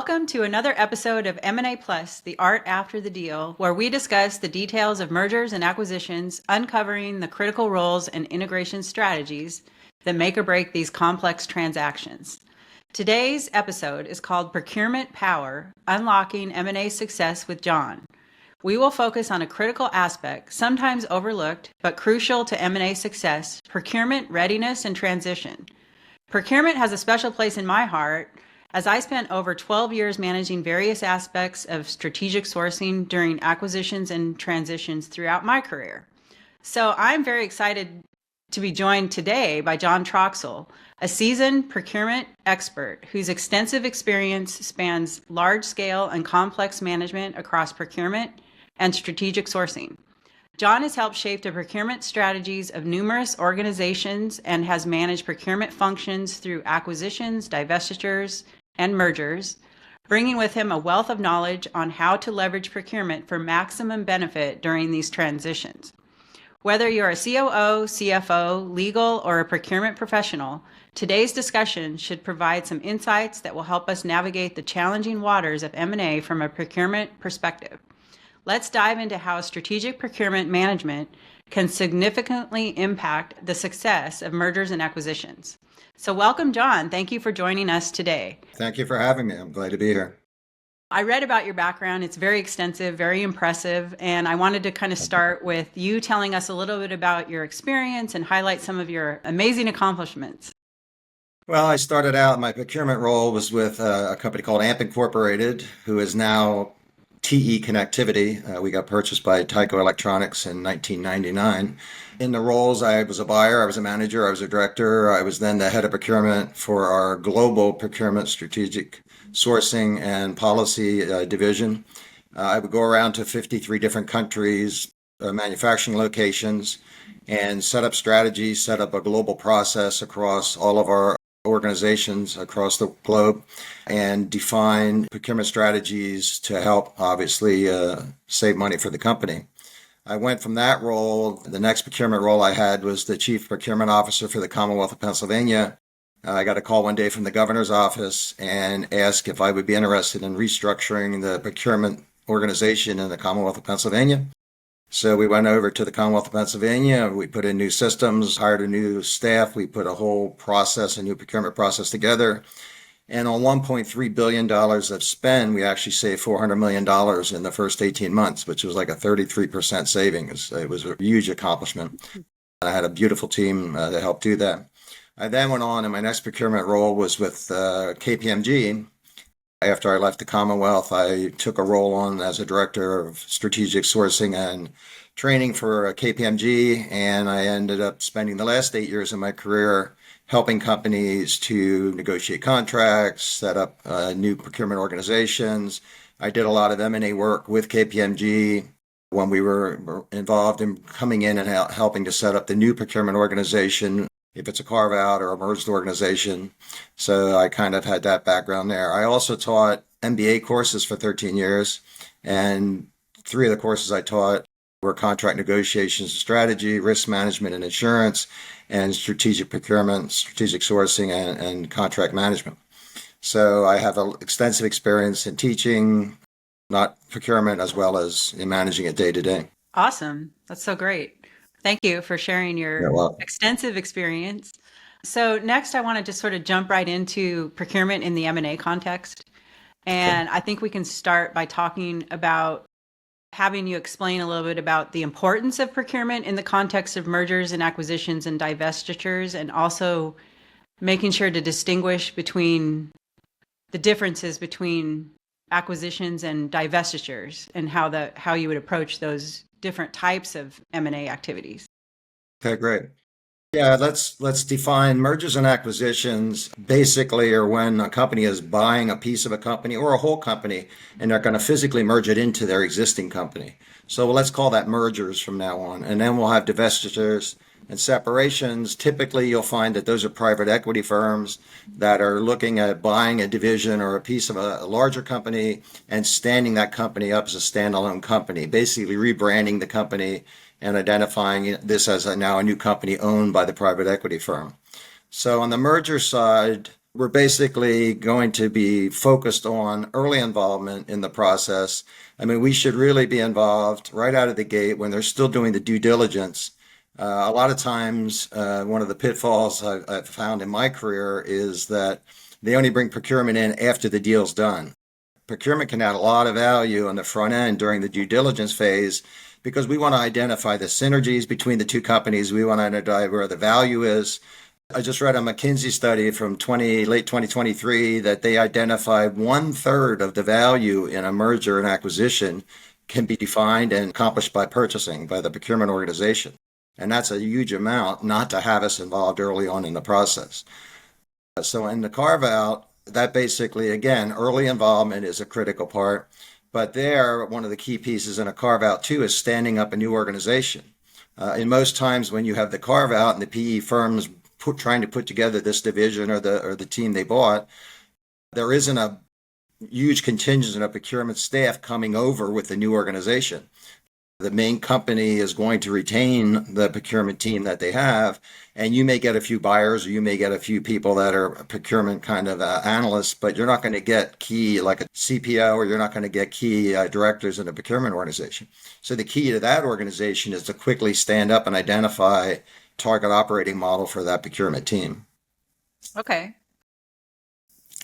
Welcome to another episode of M&A Plus, the art after the deal, where we discuss the details of mergers and acquisitions, uncovering the critical roles and integration strategies that make or break these complex transactions. Today's episode is called Procurement Power, Unlocking M&A Success with John. We will focus on a critical aspect, sometimes overlooked, but crucial to M&A success, procurement readiness and transition. Procurement has a special place in my heart, as I spent over 12 years managing various aspects of strategic sourcing during acquisitions and transitions throughout my career. So I'm very excited to be joined today by John Troxel, a seasoned procurement expert whose extensive experience spans large-scale and complex management across procurement and strategic sourcing. John has helped shape the procurement strategies of numerous organizations and has managed procurement functions through acquisitions, divestitures, and mergers, bringing with him a wealth of knowledge on how to leverage procurement for maximum benefit during these transitions. Whether you're a COO, CFO, legal, or a procurement professional, today's discussion should provide some insights that will help us navigate the challenging waters of M&A from a procurement perspective. Let's dive into how strategic procurement management can significantly impact the success of mergers and acquisitions. So welcome, John. Thank you for joining us today. Thank you for having me. I'm glad to be here. I read about your background. It's very extensive, very impressive. And I wanted to kind of start with you telling us a little bit about your experience and highlight some of your amazing accomplishments. Well, I started out, my procurement role was with a company called AMP Incorporated, who is now TE Connectivity. We got purchased by Tyco Electronics in 1999. In the roles, I was a buyer, I was a manager, I was a director. I was then the head of procurement for our global procurement strategic sourcing and policy division. I would go around to 53 different countries, manufacturing locations, and set up strategies, set up a global process across all of our organizations across the globe, and define procurement strategies to help, obviously, save money for the company. I went from that role. The next procurement role I had was the Chief Procurement Officer for the Commonwealth of Pennsylvania. I got a call one day from the governor's office and asked if I would be interested in restructuring the procurement organization in the Commonwealth of Pennsylvania. So we went over to the Commonwealth of Pennsylvania. We put in new systems, hired a new staff. We put a whole process, a new procurement process together. And on $1.3 billion of spend, we actually saved $400 million in the first 18 months, which was like a 33% savings. It was a huge accomplishment. I had a beautiful team that helped do that. I then went on, and my next procurement role was with KPMG. After I left the Commonwealth, I took a role on as a director of strategic sourcing and training for KPMG, and I ended up spending the last 8 years of my career helping companies to negotiate contracts, set up new procurement organizations. I did a lot of M&A work with KPMG when we were involved in coming in and helping to set up the new procurement organization, if it's a carve out or a merged organization. So I kind of had that background there. I also taught MBA courses for 13 years, and 3 of the courses I taught were contract negotiations, strategy, risk management and insurance, and strategic procurement, strategic sourcing, and contract management. So I have an extensive experience in teaching, not procurement, as well as in managing it day to day. Awesome. That's so great. Thank you for sharing your extensive experience. So next, I want to just sort of jump right into procurement in the M&A context. And I think we can start by talking about having you explain a little bit about the importance of procurement in the context of mergers and acquisitions and divestitures, and also making sure to distinguish between the differences between acquisitions and divestitures and how you would approach those different types of M&A activities. Okay, great. Yeah, let's define mergers and acquisitions. Basically, are when a company is buying a piece of a company or a whole company, and they're going to physically merge it into their existing company. So let's call that mergers from now on. And then we'll have divestitures and separations. Typically, you'll find that those are private equity firms that are looking at buying a division or a piece of a larger company and standing that company up as a standalone company, basically rebranding the company and identifying this as now a new company owned by the private equity firm. So on the merger side, We're basically going to be focused on early involvement in the process. I mean, we should really be involved right out of the gate when they're still doing the due diligence. A lot of times, one of the pitfalls I've found in my career is that they only bring procurement in after the deal's done. Procurement can add a lot of value on the front end during the due diligence phase because we want to identify the synergies between the two companies. We want to identify where the value is. I just read a McKinsey study from late 2023 that they identified one third of the value in a merger and acquisition can be defined and accomplished by purchasing, by the procurement organization. And that's a huge amount not to have us involved early on in the process. So in the carve out, that basically, again, early involvement is a critical part. But there, one of the key pieces in a carve out too is standing up a new organization. In most times when you have the carve out and the PE firms trying to put together this division or the team they bought, there isn't a huge contingent of procurement staff coming over with the new organization. The main company is going to retain the procurement team that they have, and you may get a few buyers or you may get a few people that are procurement kind of analysts, but you're not going to get key like a CPO or you're not going to get key directors in a procurement organization. So the key to that organization is to quickly stand up and identify target operating model for that procurement team. Okay.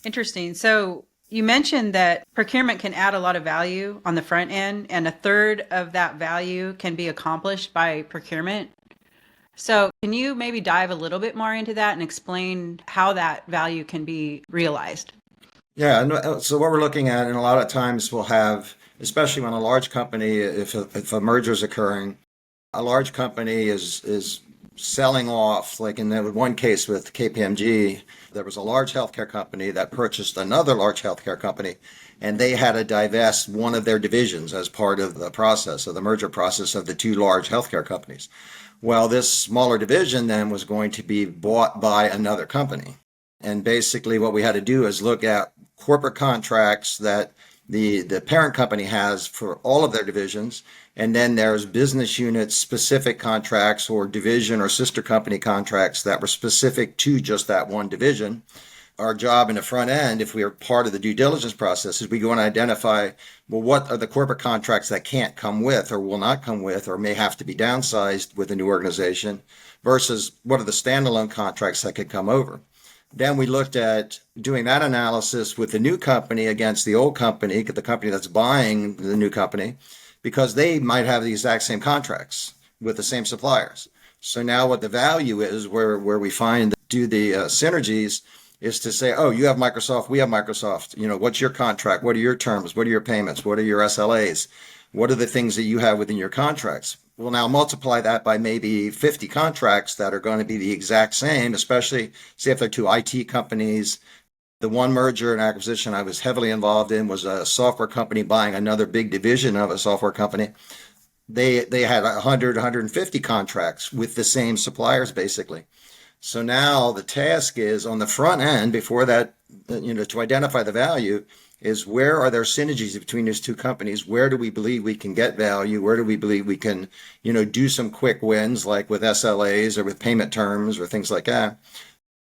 Interesting. So you mentioned that procurement can add a lot of value on the front end, and a third of that value can be accomplished by procurement. So can you maybe dive a little bit more into that and explain how that value can be realized? Yeah, so what we're looking at, and a lot of times we'll have, especially when a large company, if a merger is occurring, a large company is selling off, like in the one case with KPMG, there was a large healthcare company that purchased another large healthcare company, and they had to divest one of their divisions as part of the process, of the merger process of the two large healthcare companies. Well, this smaller division then was going to be bought by another company. And basically what we had to do is look at corporate contracts that the parent company has for all of their divisions. And then there's business unit specific contracts or division or sister company contracts that were specific to just that one division. Our job in the front end, if we are part of the due diligence process, is we go and identify, well, what are the corporate contracts that can't come with or will not come with or may have to be downsized with a new organization versus what are the standalone contracts that could come over. Then we looked at doing that analysis with the new company against the old company, the company that's buying the new company, because they might have the exact same contracts with the same suppliers. So now what the value is, where we find do the synergies, is to say, oh, you have Microsoft, we have Microsoft. You know, what's your contract? What are your terms? What are your payments? What are your SLAs? What are the things that you have within your contracts? Well, now multiply that by maybe 50 contracts that are going to be the exact same, especially say if they're two IT companies. The one merger and acquisition I was heavily involved in was a software company buying another big division of a software company. They had 100, 150 contracts with the same suppliers, basically. So now the task is on the front end before that, to identify the value is where are there synergies between these two companies? Where do we believe we can get value? Where do we believe we can, do some quick wins like with SLAs or with payment terms or things like that?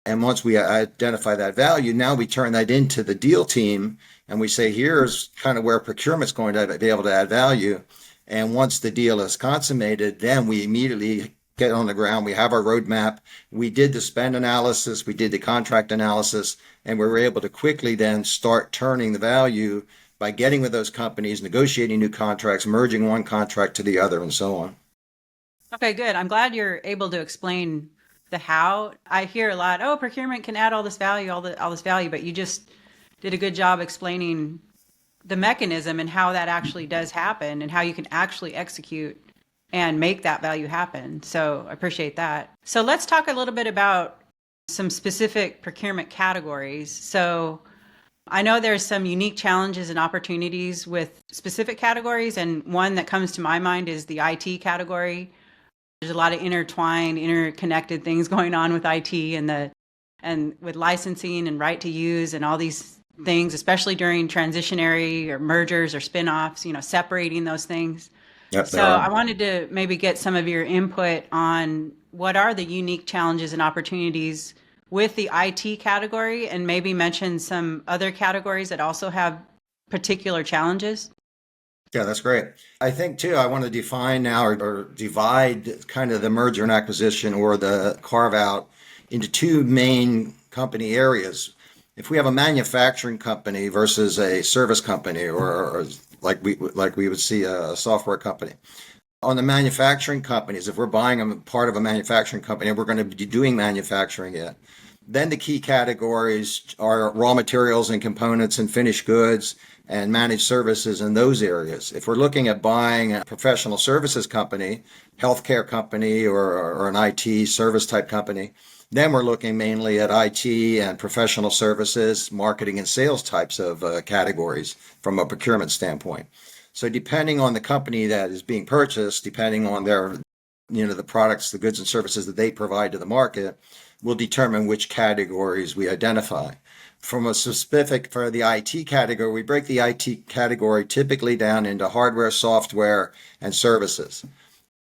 And once we identify that value, now we turn that into the deal team and we say, here's kind of where procurement's going to be able to add value. And once the deal is consummated, then we immediately get on the ground. We have our roadmap. We did the spend analysis. We did the contract analysis, and we were able to quickly then start turning the value by getting with those companies, negotiating new contracts, merging one contract to the other, and so on. Okay, good. I'm glad you're able to explain the how. I hear a lot, oh, procurement can add all this value, all this value, but you just did a good job explaining the mechanism and how that actually does happen and how you can actually execute and make that value happen. So I appreciate that. So let's talk a little bit about some specific procurement categories. So I know there's some unique challenges and opportunities with specific categories, and one that comes to my mind is the IT category. There's a lot of intertwined, interconnected things going on with IT and with licensing and right to use and all these things, especially during transitionary or mergers or spin-offs, separating those things. Yep, So I wanted to maybe get some of your input on what are the unique challenges and opportunities with the IT category and maybe mention some other categories that also have particular challenges? Yeah, that's great. I think too, I want to define now or divide kind of the merger and acquisition or the carve out into two main company areas. If we have a manufacturing company versus a service company, or like we would see a software company. On the manufacturing companies, if we're buying a part of a manufacturing company and we're going to be doing manufacturing it, then the key categories are raw materials and components and finished goods and managed services in those areas. If we're looking at buying a professional services company, healthcare company, or an IT service type company, then we're looking mainly at IT and professional services, marketing and sales types of categories from a procurement standpoint. So depending on the company that is being purchased, depending on their, the products, the goods and services that they provide to the market, will determine which categories we identify. From a specific for the IT category, we break the IT category typically down into hardware, software, and services.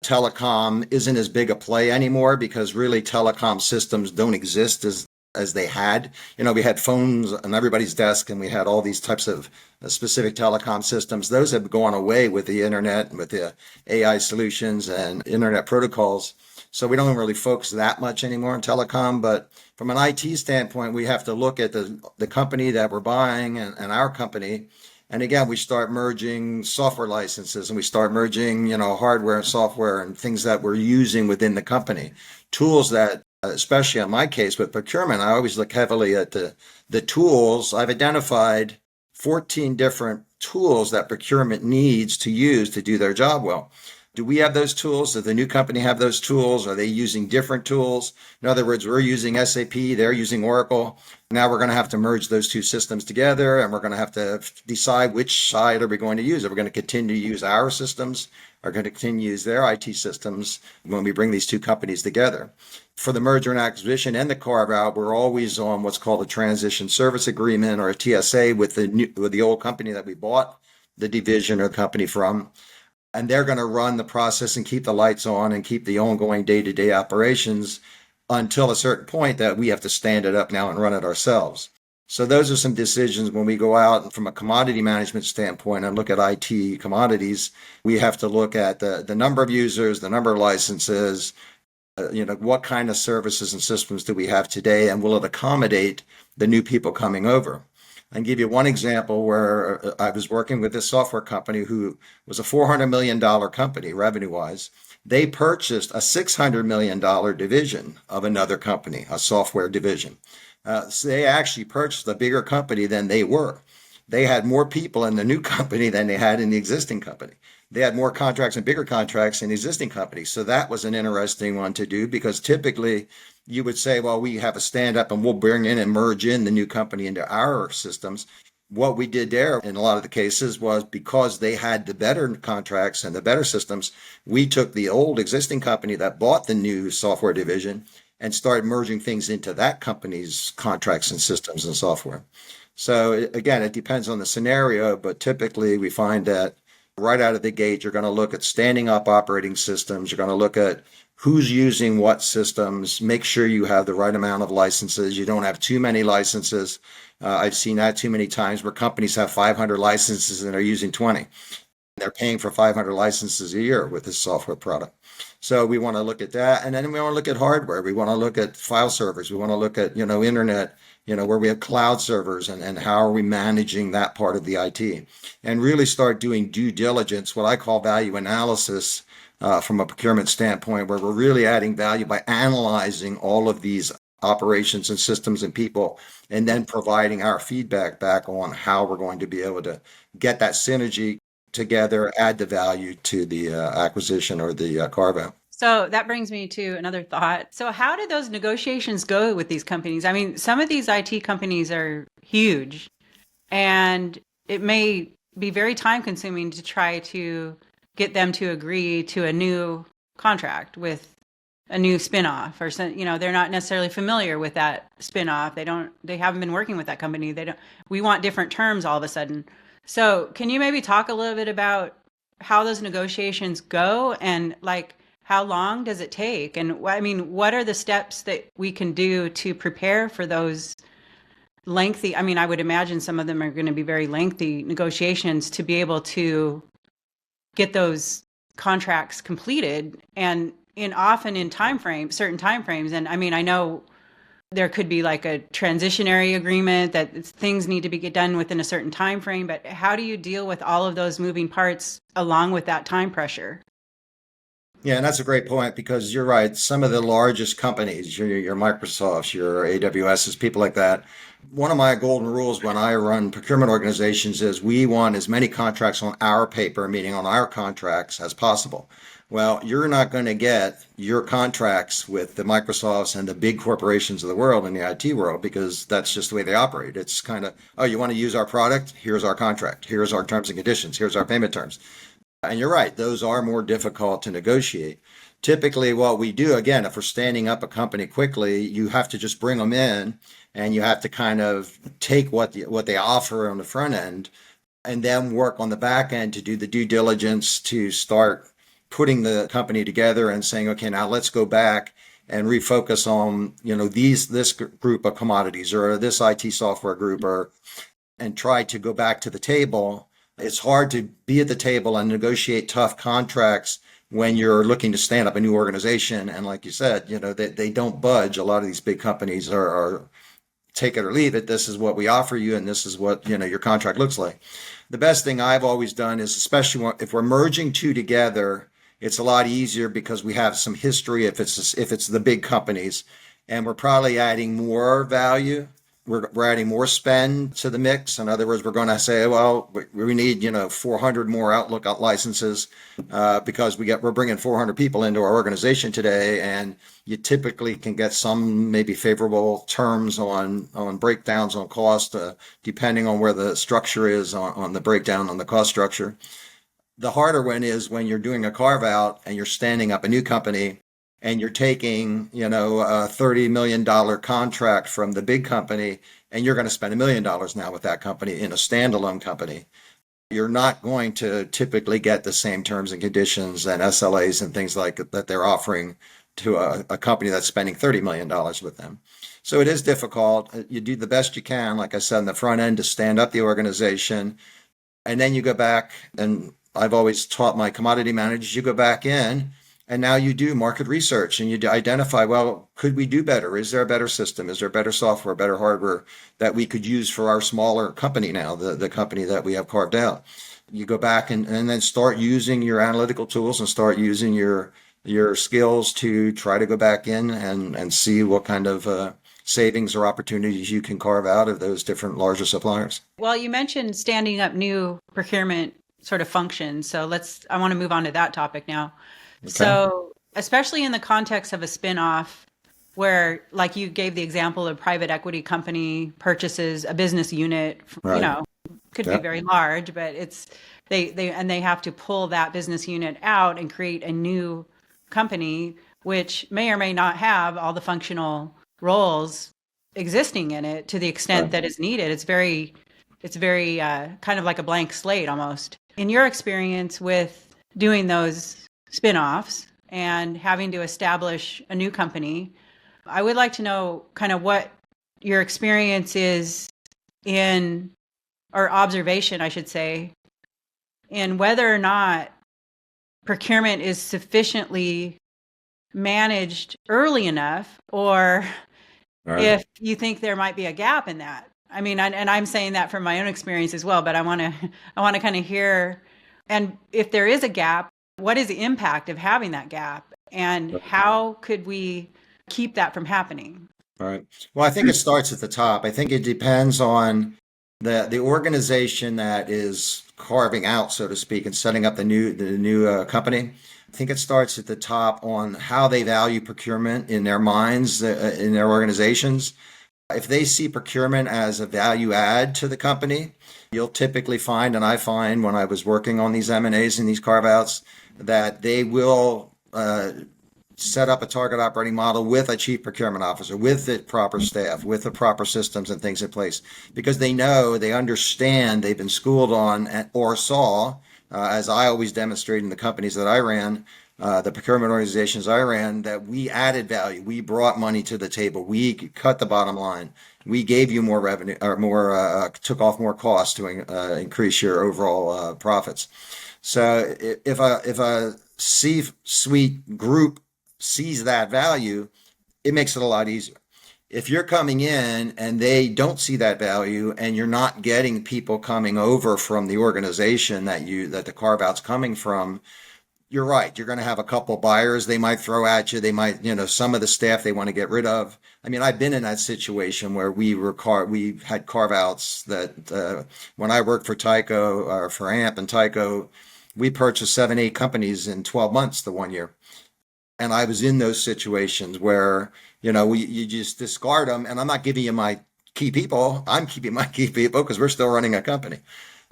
Telecom isn't as big a play anymore because really telecom systems don't exist as they had. We had phones on everybody's desk and we had all these types of specific telecom systems. Those have gone away with the internet and with the AI solutions and internet protocols. So we don't really focus that much anymore on telecom. But from an IT standpoint, we have to look at the company that we're buying and our company. And again, we start merging software licenses and we start merging, hardware and software and things that we're using within the company. Tools that, especially in my case with procurement, I always look heavily at the tools. I've identified 14 different tools that procurement needs to use to do their job well. Do we have those tools? Does the new company have those tools? Are they using different tools? In other words, we're using SAP, they're using Oracle. Now we're going to have to merge those two systems together and we're going to have to decide which side are we going to use. Are we going to continue to use our systems? Are going to continue to use their IT systems when we bring these two companies together? For the merger and acquisition and the carve out, we're always on what's called a transition service agreement or a TSA with the old company that we bought the division or company from. And they're going to run the process and keep the lights on and keep the ongoing day-to-day operations until a certain point that we have to stand it up now and run it ourselves. So those are some decisions when we go out from a commodity management standpoint and look at IT commodities. We have to look at the number of users, the number of licenses, what kind of services and systems do we have today, and will it accommodate the new people coming over? I can give you one example where I was working with this software company who was a $400 million company revenue-wise. They purchased a $600 million division of another company, a software division. So they actually purchased a bigger company than they were. They had more people in the new company than they had in the existing company. They had more contracts and bigger contracts in the existing company. So that was an interesting one to do because typically you would say, well, we have a stand up and we'll bring in and merge in the new company into our systems. What we did there in a lot of the cases was because they had the better contracts and the better systems, we took the old existing company that bought the new software division and started merging things into that company's contracts and systems and software. So again, it depends on the scenario, but typically we find that right out of the gate, you're going to look at standing up operating systems. You're going to look at who's using what systems, make sure you have the right amount of licenses. You don't have too many licenses. I've seen that too many times where companies have 500 licenses and they're using 20. They're paying for 500 licenses a year with this software product. So we want to look at that. And then we want to look at hardware. We want to look at file servers. We want to look at, internet, where we have cloud servers and how are we managing that part of the IT and really start doing due diligence, what I call value analysis from a procurement standpoint, where we're really adding value by analyzing all of these operations and systems and people, and then providing our feedback back on how we're going to be able to get that synergy together, add the value to the acquisition or the carve out. So that brings me to another thought. So how did those negotiations go with these companies? I mean, some of these IT companies are huge, and it may be very time consuming to try to get them to agree to a new contract with a new spinoff or some, they're not necessarily familiar with that spinoff. They haven't been working with that company. We want different terms all of a sudden. So can you maybe talk a little bit about how those negotiations go and like how long does it take? And I mean, what are the steps that we can do to prepare for those lengthy, I mean, I would imagine some of them are going to be very lengthy negotiations to be able to get those contracts completed and often in certain time frames. And I mean, I know there could be like a transitionary agreement that things need to be get done within a certain time frame, but how do you deal with all of those moving parts along with that time pressure? Yeah, and that's a great point because you're right. Some of the largest companies, your Microsofts, your AWSs, people like that. One of my golden rules when I run procurement organizations is we want as many contracts on our paper, meaning on our contracts, as possible. Well, you're not going to get your contracts with the Microsofts and the big corporations of the world in the IT world because that's just the way they operate. It's kind of, oh, you want to use our product? Here's our contract. Here's our terms and conditions. Here's our payment terms. And you're right, those are more difficult to negotiate. Typically, what we do, again, if we're standing up a company quickly, you have to just bring them in and you have to kind of take what they offer on the front end and then work on the back end to do the due diligence to start putting the company together and saying, okay, now let's go back and refocus on, this group of commodities or this IT software group and try to go back to the table. It's hard to be at the table and negotiate tough contracts when you're looking to stand up a new organization. And like you said, they don't budge. A lot of these big companies are take it or leave it. This is what we offer you, and this is what your contract looks like. The best thing I've always done is, especially if we're merging two together, it's a lot easier because we have some history if it's the big companies, and we're probably adding more value. We're adding more spend to the mix. In other words, we're going to say, well, we need 400 more Outlook licenses because we're bringing 400 people into our organization today, and you typically can get some maybe favorable terms on breakdowns on cost, depending on where the structure is on the breakdown on the cost structure. The harder one is when you're doing a carve out and you're standing up a new company and you're taking, a $30 million contract from the big company, and you're going to spend $1 million now with that company in a standalone company. You're not going to typically get the same terms and conditions and SLAs and things like that they're offering to a company that's spending $30 million with them. So it is difficult. You do the best you can, like I said, in the front end to stand up the organization. And then you go back, and I've always taught my commodity managers, you go back in, and now you do market research and you identify, well, could we do better? Is there a better system? Is there better software, better hardware that we could use for our smaller company now, the company that we have carved out? You go back and then start using your analytical tools and start using your skills to try to go back in and see what kind of savings or opportunities you can carve out of those different larger suppliers. Well, you mentioned standing up new procurement sort of functions. So I want to move on to that topic now. Okay. So especially in the context of a spin-off where, like you gave the example of private equity company purchases a business unit, right. Could be very large, but they have to pull that business unit out and create a new company, which may or may not have all the functional roles existing in it to the extent that is needed. It's very kind of like a blank slate almost. In your experience with doing those spin-offs and having to establish a new company, I would like to know kind of what your experience is or observation, I should say, in whether or not procurement is sufficiently managed early enough, or if you think there might be a gap in that. I mean, and I'm saying that from my own experience as well, but I want to kind of hear, and if there is a gap, what is the impact of having that gap, and how could we keep that from happening? All right. Well, I think it starts at the top. I think it depends on the organization that is carving out, so to speak, and setting up the new company. I think it starts at the top on how they value procurement in their minds, in their organizations. If they see procurement as a value add to the company, you'll typically find, and I find when I was working on these M&As and these carve-outs, that they will set up a target operating model with a chief procurement officer, with the proper staff, with the proper systems and things in place, because they know, they understand, they've been schooled on or saw, as I always demonstrated in the companies that I ran, the procurement organizations I ran, that we added value. We brought money to the table. We cut the bottom line. We gave you more revenue, or more, took off more costs to increase your overall profits. So if a C-suite group sees that value, it makes it a lot easier. If you're coming in and they don't see that value, and you're not getting people coming over from the organization that the carve out's coming from, you're right. You're going to have a couple buyers they might throw at you. They might, some of the staff they want to get rid of. I mean, I've been in that situation where we had carve outs that when I worked for Tyco, or for AMP and Tyco, we purchased 7, 8 companies in 12 months the one year. And I was in those situations where, you just discard them. And I'm not giving you my key people. I'm keeping my key people because we're still running a company.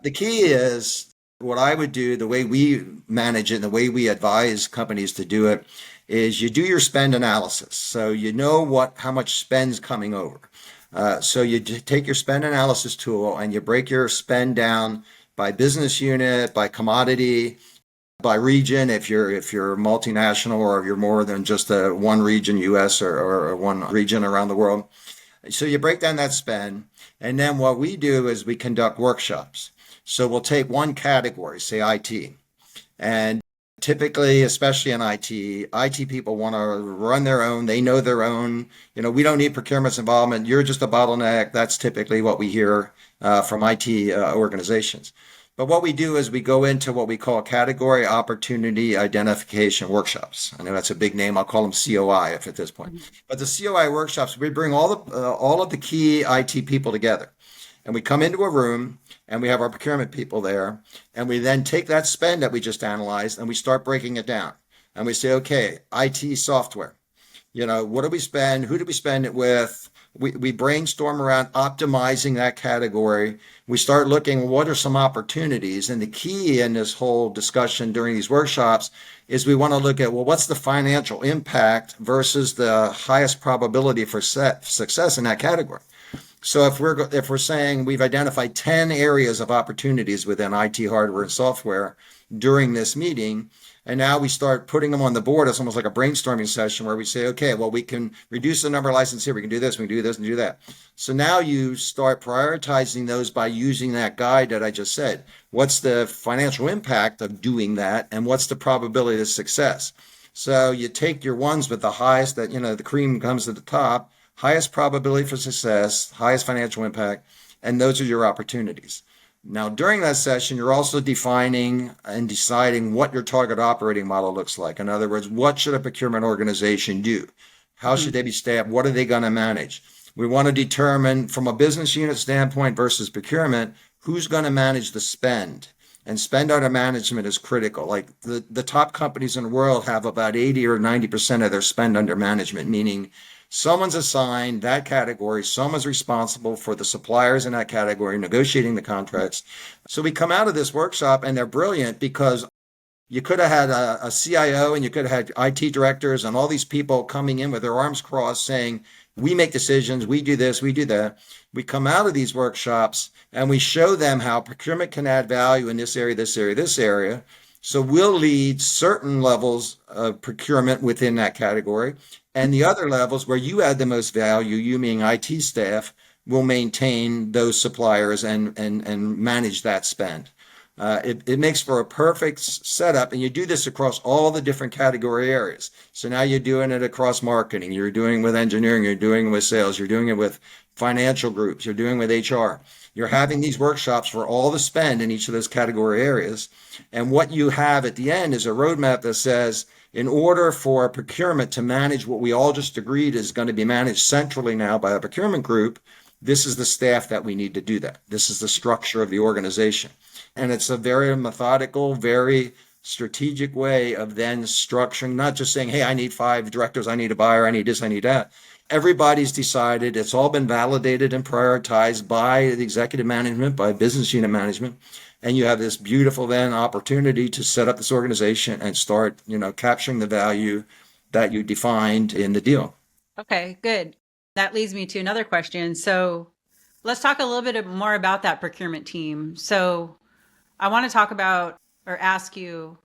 The key is what I would do, the way we manage it, and the way we advise companies to do it, is you do your spend analysis. So you know how much spend's coming over. So you take your spend analysis tool and you break your spend down by business unit, by commodity, by region, if you're multinational, or if you're more than just a one region, US, or one region around the world. So you break down that spend, and then what we do is we conduct workshops. So we'll take one category, say IT, and typically, especially in IT people want to run their own. They know their own. We don't need procurement's involvement. You're just a bottleneck. That's typically what we hear from IT organizations. But what we do is we go into what we call category opportunity identification workshops. I know that's a big name. I'll call them COI if at this point. But the COI workshops, we bring all of the key IT people together, and we come into a room and we have our procurement people there, and we then take that spend that we just analyzed and we start breaking it down. And we say, okay, IT software, what do we spend? Who do we spend it with? We brainstorm around optimizing that category. We start looking, what are some opportunities? And the key in this whole discussion during these workshops is we want to look at, well, what's the financial impact versus the highest probability for success in that category? So if we're saying we've identified 10 areas of opportunities within IT hardware and software during this meeting, and now we start putting them on the board. It's almost like a brainstorming session where we say, okay, well, we can reduce the number of licenses here. We can do this, we can do this and do that. So now you start prioritizing those by using that guide that I just said. What's the financial impact of doing that? And what's the probability of success? So you take your ones with the highest, that, the cream comes to the top, highest probability for success, highest financial impact, and those are your opportunities. Now, during that session, you're also defining and deciding what your target operating model looks like. In other words, what should a procurement organization do? How should they be staffed? What are they going to manage? We want to determine from a business unit standpoint versus procurement, who's going to manage the spend. And spend under management is critical. Like the top companies in the world have about 80 or 90% of their spend under management, meaning someone's assigned that category. Someone's responsible for the suppliers in that category, negotiating the contracts. So we come out of this workshop and they're brilliant because you could have had a CIO and you could have had IT directors and all these people coming in with their arms crossed saying, we make decisions, we do this, we do that. We come out of these workshops and we show them how procurement can add value in this area, this area, this area. So we'll lead certain levels of procurement within that category. And the other levels where you add the most value, you meaning IT staff, will maintain those suppliers and manage that spend. It makes for a perfect setup, and you do this across all the different category areas. So now you're doing it across marketing, you're doing it with engineering, you're doing it with sales, you're doing it with financial groups, you're doing it with HR. You're having these workshops for all the spend in each of those category areas. And what you have at the end is a roadmap that says, in order for procurement to manage what we all just agreed is going to be managed centrally now by a procurement group, this is the staff that we need to do that. This is the structure of the organization. And it's a very methodical, very strategic way of then structuring, not just saying, hey, I need 5 directors, I need a buyer, I need this, I need that. Everybody's decided, it's all been validated and prioritized by the executive management, by business unit management. And you have this beautiful then opportunity to set up this organization and start, capturing the value that you defined in the deal. Okay, good. That leads me to another question. So let's talk a little bit more about that procurement team. So I want to talk about or ask you,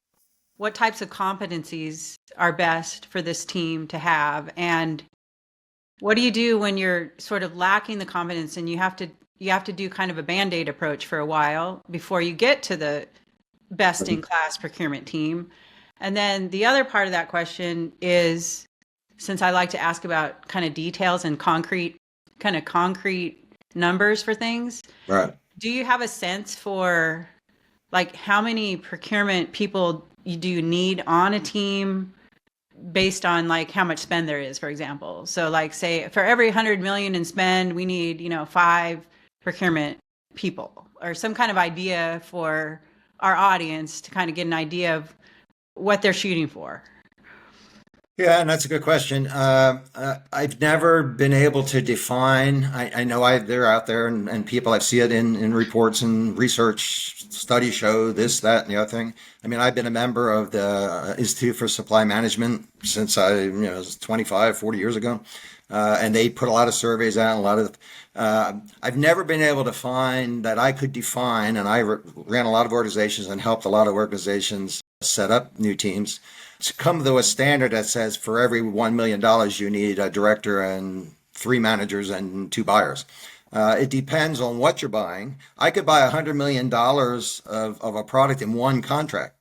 what types of competencies are best for this team to have, and what do you do when you're sort of lacking the competence and you have to do kind of a band-aid approach for a while before you get to the best in class procurement team? And then the other part of that question is, since I like to ask about kind of details and concrete numbers for things, Right. do you have a sense for like how many procurement people do you need on a team based on like how much spend there is, for example? So like say for every 100 million in spend, we need, 5 procurement people, or some kind of idea for our audience to kind of get an idea of what they're shooting for. Yeah, and that's a good question. I've never been able to define. I know they're out there, and people I see it in reports and research studies show this, that, and the other thing. I mean, I've been a member of the Institute for Supply Management since it was 25, 40 years ago, and they put a lot of surveys out, a lot of. I've never been able to find that I could define, and I ran a lot of organizations and helped a lot of organizations set up new teams to come to a standard that says for every $1 million, you need a director and 3 managers and 2 buyers. It depends on what you're buying. I could buy $100 million of a product in one contract.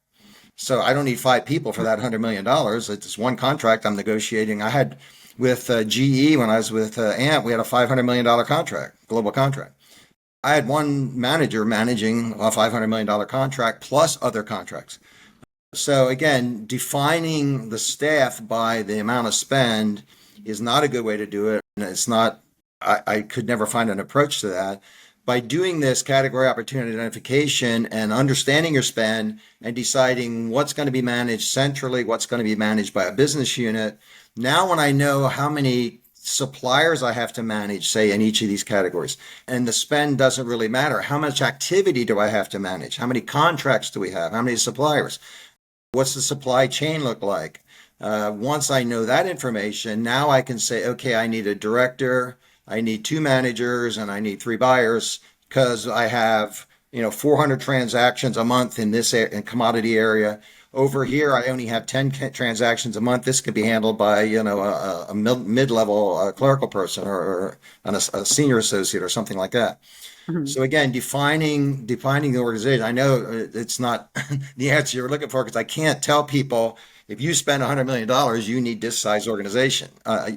So I don't need 5 people for that $100 million. It's one contract I'm negotiating. I had with GE when I was with AMP, we had a $500 million contract, global contract. I had one manager managing a $500 million contract plus other contracts. So again, defining the staff by the amount of spend is not a good way to do it. And it's not, I could never find an approach to that. By doing this category opportunity identification and understanding your spend and deciding what's going to be managed centrally, what's going to be managed by a business unit. Now, when I know how many suppliers I have to manage, say in each of these categories, and the spend doesn't really matter. How much activity do I have to manage? How many contracts do we have? How many suppliers? What's the supply chain look like? Once I know that information, now I can say, okay, I need a director, I need 2 managers, and I need 3 buyers because I have 400 transactions a month in this commodity area. Over here, I only have 10 transactions a month. This could be handled by a mid-level clerical person or a senior associate or something like that. Mhm. So again, defining the organization. I know it's not the answer you're looking for because I can't tell people if you spend $100 million, you need this size organization.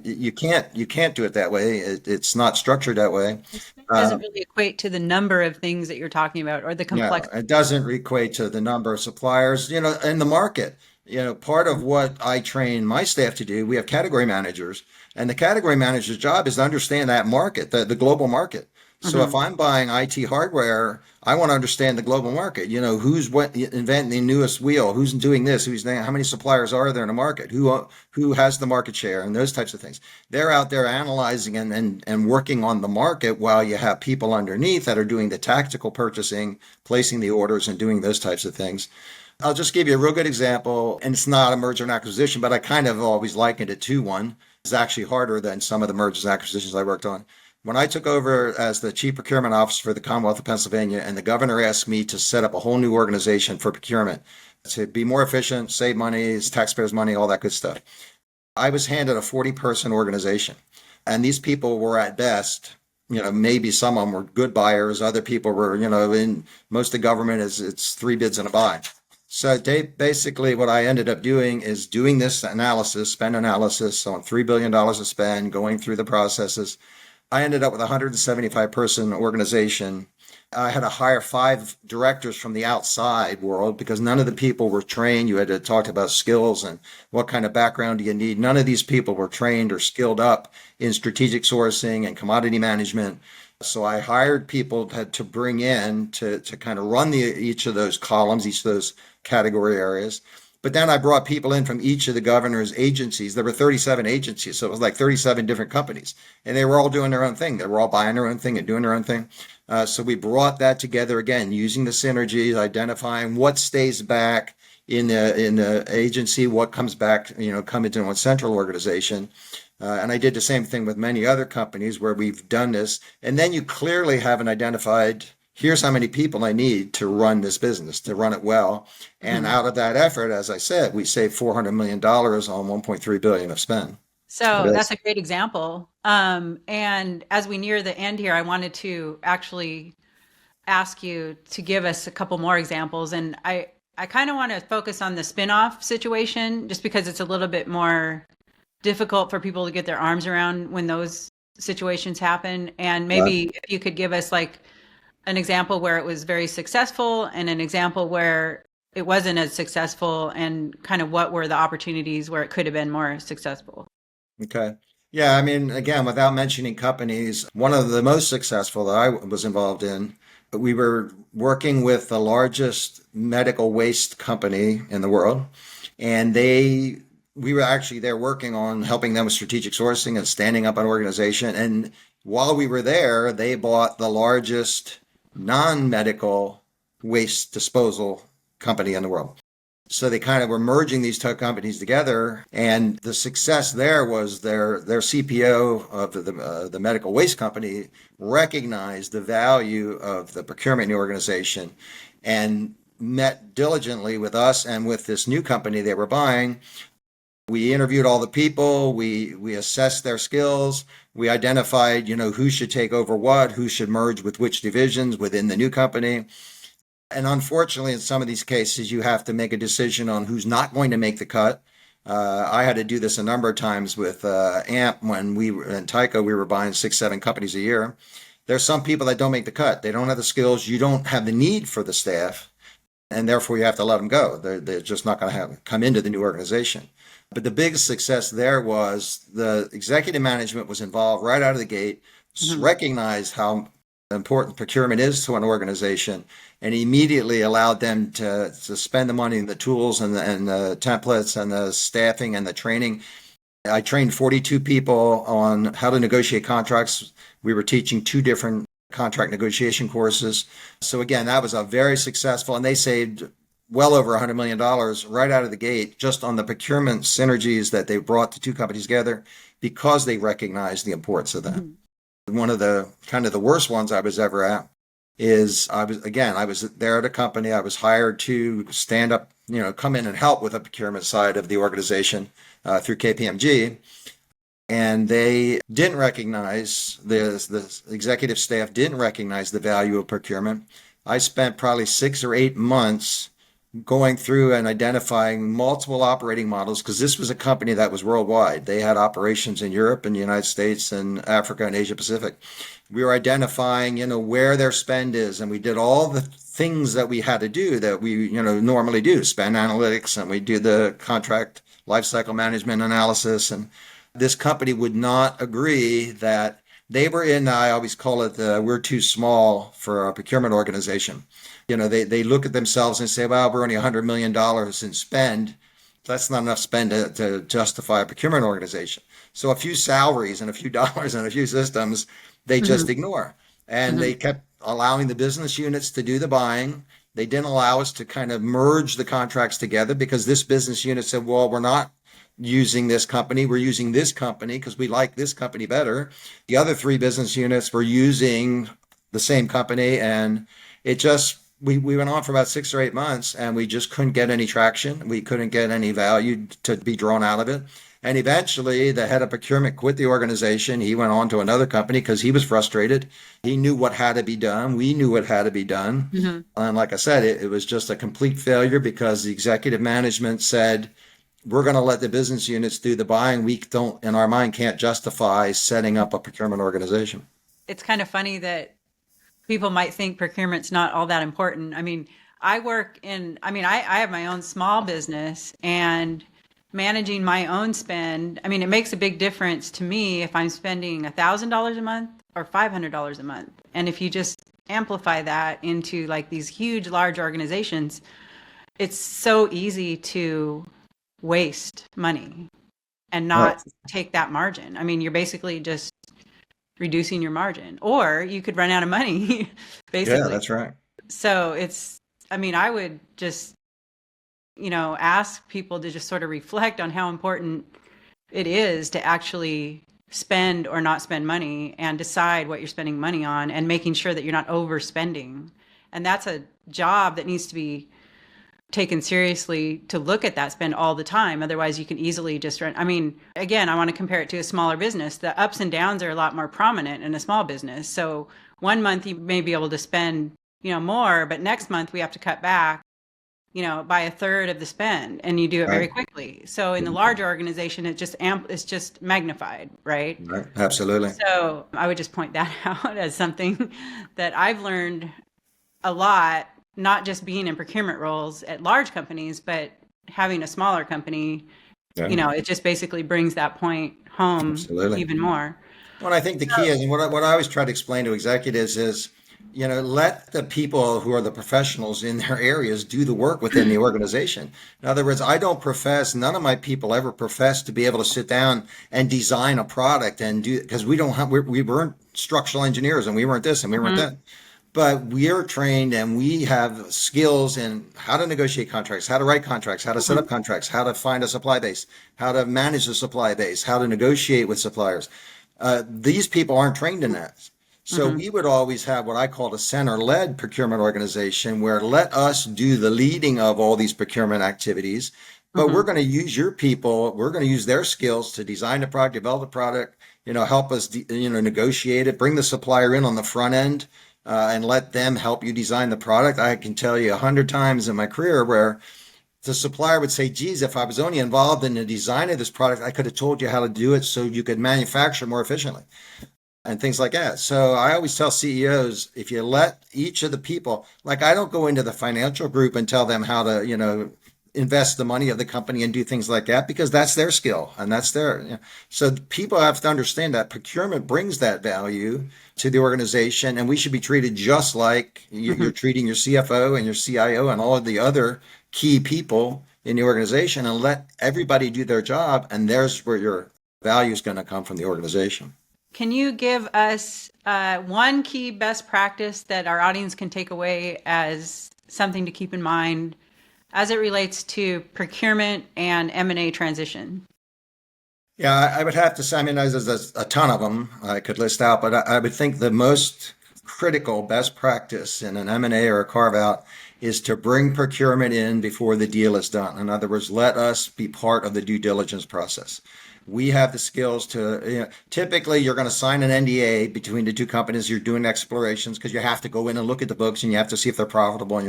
You can't do it that way. It's not structured that way. It doesn't really equate to the number of things that you're talking about or the No, complexity. it doesn't equate to the number of suppliers, in the market. Part of what I train my staff to do, we have category managers, and the category manager's job is to understand that market, the global market. So if Mhm. I'm buying IT hardware, I want to understand the global market. Who's inventing the newest wheel, who's doing this, how many suppliers are there in the market, who has the market share, and those types of things. They're out there analyzing and working on the market while you have people underneath that are doing the tactical purchasing, placing the orders, and doing those types of things. I'll just give you a real good example, and it's not a merger and acquisition, but I kind of always likened it to one. It's actually harder than some of the mergers and acquisitions I worked on. When I took over as the chief procurement officer for the Commonwealth of Pennsylvania, and the governor asked me to set up a whole new organization for procurement to be more efficient, save money, taxpayers' money, all that good stuff. I was handed a 40-person organization, and these people were at best, maybe some of them were good buyers, other people were, in most of the government it's 3 bids and a buy. So basically what I ended up doing is doing this analysis, spend analysis on $3 billion of spend, going through the processes. I ended up with a 175 person organization. I had to hire 5 directors from the outside world because none of the people were trained. You had to talk about skills and what kind of background do you need. None of these people were trained or skilled up in strategic sourcing and commodity management. So I hired people to bring in to kind of run each of those columns, each of those category areas. But then I brought people in from each of the governor's agencies. There were 37 agencies, so it was like 37 different companies. And they were all doing their own thing. They were all buying their own thing and doing their own thing. So we brought that together again, using the synergies, identifying what stays back in the agency, what comes back, come into one central organization. And I did the same thing with many other companies where we've done this. And then you clearly have an identified here's how many people I need to run this business, to run it well. And Mhm. out of that effort, as I said, we saved $400 million on 1.3 billion of spend. It So that's is. a great example. And as we near the end here, I wanted to actually ask you to give us a couple more examples. And I kind of want to focus on the spin-off situation just because it's a little bit more difficult for people to get their arms around when those situations happen. And Right. maybe if you could give us like an example where it was very successful and an example where it wasn't as successful and kind of what were the opportunities where it could have been more successful. Okay. Yeah, I mean, again, without mentioning companies, one of the most successful that I was involved in, we were working with the largest medical waste company in the world, and we were actually there working on helping them with strategic sourcing and standing up an organization. And while we were there, they bought the largest non-medical waste disposal company in the world. So they kind of were merging these two companies together, and the success there was their CPO of the medical waste company recognized the value of the procurement organization, and met diligently with us and with this new company they were buying. We interviewed all the people. We assessed their skills. We identified, who should take over what, who should merge with which divisions within the new company. And unfortunately, in some of these cases, you have to make a decision on who's not going to make the cut. I had to do this a number of times with AMP when we were in Tyco, we were buying 6, 7 companies a year. There's some people that don't make the cut. They don't have the skills. You don't have the need for the staff, and therefore you have to let them go. They're just not going to come into the new organization. But the biggest success there was the executive management was involved right out of the gate, Mhm. recognized how important procurement is to an organization, and immediately allowed them to spend the money and the tools and the templates and the staffing and the training. I trained 42 people on how to negotiate contracts. We were teaching 2 different contract negotiation courses. So again, that was a very successful, and they saved well over $100 million right out of the gate just on the procurement synergies that they brought the two companies together because they recognized the importance of that. Mhm. One of the kind of the worst ones I was ever at is I was there at a company. I was hired to stand up, come in and help with the procurement side of the organization through KPMG. And they didn't recognize the executive staff didn't recognize the value of procurement. I spent probably 6 or 8 months going through and identifying multiple operating models because this was a company that was worldwide. They had operations in Europe and the United States and Africa and Asia Pacific. We were identifying, where their spend is, and we did all the things that we had to do that we, normally do, spend analytics, and we do the contract lifecycle management analysis. And this company would not agree that they were in, I always call it, we're too small for a procurement organization. They look at themselves and say, well, we're only $100 million in spend. That's not enough spend to justify a procurement organization. So a few salaries and a few dollars and a few systems, they just Mhm. ignore. And Mhm. they kept allowing the business units to do the buying. They didn't allow us to kind of merge the contracts together because this business unit said, well, we're not using this company. We're using this company because we like this company better. The other 3 business units were using the same company, and it just we went on for about 6 or 8 months, and we just couldn't get any traction. We couldn't get any value to be drawn out of it. And eventually, the head of procurement quit the organization. He went on to another company because he was frustrated. He knew what had to be done. We knew what had to be done. Mhm. And like I said, it was just a complete failure because the executive management said, we're going to let the business units do the buying. We don't, in our mind, can't justify setting up a procurement organization. It's kind of funny that people might think procurement's not all that important. I mean, I have my own small business and managing my own spend. I mean, it makes a big difference to me if I'm spending $1,000 a month or $500 a month. And if you just amplify that into like these huge, large organizations, it's so easy to waste money and Oh, not take that margin. I mean, you're basically just reducing your margin, or you could run out of money, yeah, basically. that's right. So I mean, I would just, ask people to just sort of reflect on how important it is to actually spend or not spend money and decide what you're spending money on and making sure that you're not overspending. And that's a job that needs to be taken seriously to look at that spend all the time. Otherwise, you can easily just run. I mean, again, I want to compare it to a smaller business. The ups and downs are a lot more prominent in a small business. So one month you may be able to spend, more, but next month we have to cut back, by a third of the spend, and you do it very Right. quickly. So in the larger organization, it's just magnified, right? Right. Absolutely. So I would just point that out as something that I've learned a lot, not just being in procurement roles at large companies, but having a smaller company, Yeah. it just basically brings that point home Absolutely. even more. Well, I think the key is, and what I always try to explain to executives is, let the people who are the professionals in their areas do the work within the organization. In other words, none of my people ever profess to be able to sit down and design a product and do, because we weren't structural engineers and we weren't this and we weren't Mhm, that. But we are trained and we have skills in how to negotiate contracts, how to write contracts, how to set mhm, up contracts, how to find a supply base, how to manage the supply base, how to negotiate with suppliers. These people aren't trained in that. So mhm, we would always have what I call a center-led procurement organization where let us do the leading of all these procurement activities, but we're mhm, going to use your people, we're going to use their skills to design the product, develop the product, help us, negotiate it, bring the supplier in on the front end, and let them help you design the product. I can tell you 100 times in my career where the supplier would say, geez, if I was only involved in the design of this product, I could have told you how to do it so you could manufacture more efficiently and things like that. So I always tell CEOs, if you let each of the people, like I don't go into the financial group and tell them how to, invest the money of the company and do things like that because that's their skill and that's so people have to understand that procurement brings that value to the organization and we should be treated just like mhm. you're treating your CFO and your CIO and all of the other key people in the organization and let everybody do their job and there's where your value is going to come from the organization. Can you give us one key best practice that our audience can take away as something to keep in mind as it relates to procurement and M&A transition? Yeah, I would have to say, I mean, there's a ton of them I could list out, but I would think the most critical best practice in an M&A or a carve out is to bring procurement in before the deal is done. In other words, let us be part of the due diligence process. We have the skills to, typically you're going to sign an NDA between the two companies. You're doing explorations because you have to go in and look at the books and you have to see if they're profitable and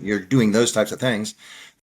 you're doing those types of things.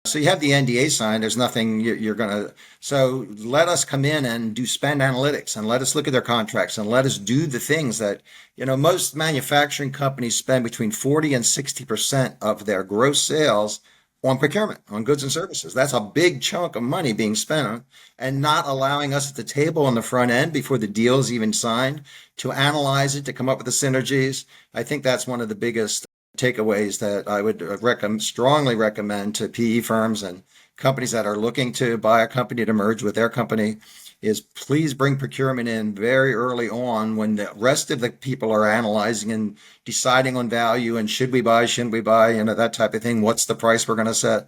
So you have the NDA signed. There's nothing you're going to. So let us come in and do spend analytics and let us look at their contracts and let us do the things that, most manufacturing companies spend between 40 and 60% of their gross sales on procurement, on goods and services. That's a big chunk of money being spent on and not allowing us at the table on the front end before the deal is even signed to analyze it, to come up with the synergies. I think that's one of the biggest takeaways that I would strongly recommend to PE firms and companies that are looking to buy a company to merge with their company is please bring procurement in very early on when the rest of the people are analyzing and deciding on value and should we buy, shouldn't we buy, that type of thing. What's the price we're going to set?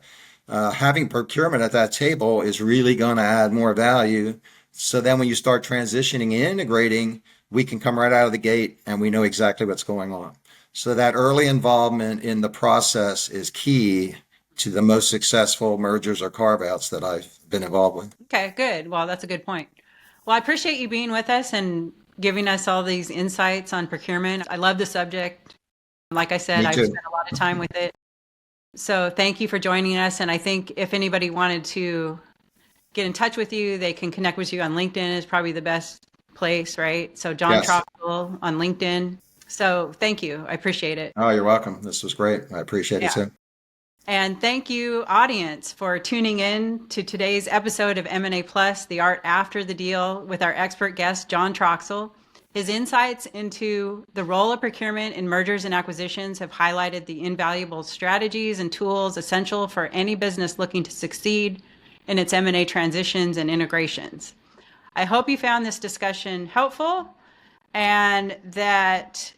Having procurement at that table is really going to add more value. So then when you start transitioning and integrating, we can come right out of the gate and we know exactly what's going on. So that early involvement in the process is key to the most successful mergers or carve outs that I've been involved with. Okay, good. Well, that's a good point. Well, I appreciate you being with us and giving us all these insights on procurement. I love the subject. Like I said, Me I've too. spent a lot of time with it. So thank you for joining us. And I think if anybody wanted to get in touch with you, they can connect with you on LinkedIn is probably the best place, right? So John Yes. Troxel on LinkedIn. So thank you. I appreciate it. Oh, you're welcome. This was great. I appreciate it Yeah. too. And thank you, audience, for tuning in to today's episode of M&A Plus, The Art After the Deal, with our expert guest, John Troxel. His insights into the role of procurement in mergers and acquisitions have highlighted the invaluable strategies and tools essential for any business looking to succeed in its M&A transitions and integrations. I hope you found this discussion helpful and that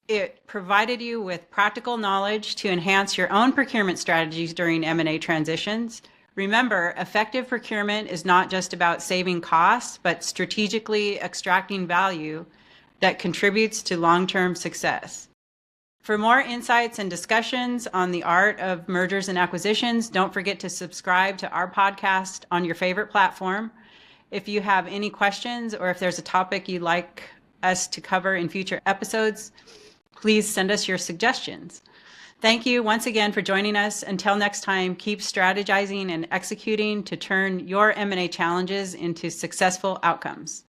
it provided you with practical knowledge to enhance your own procurement strategies during M&A transitions. Remember, effective procurement is not just about saving costs, but strategically extracting value that contributes to long-term success. For more insights and discussions on the art of mergers and acquisitions, don't forget to subscribe to our podcast on your favorite platform. If you have any questions or if there's a topic you'd like us to cover in future episodes, please send us your suggestions. Thank you once again for joining us. Until next time, keep strategizing and executing to turn your M&A challenges into successful outcomes.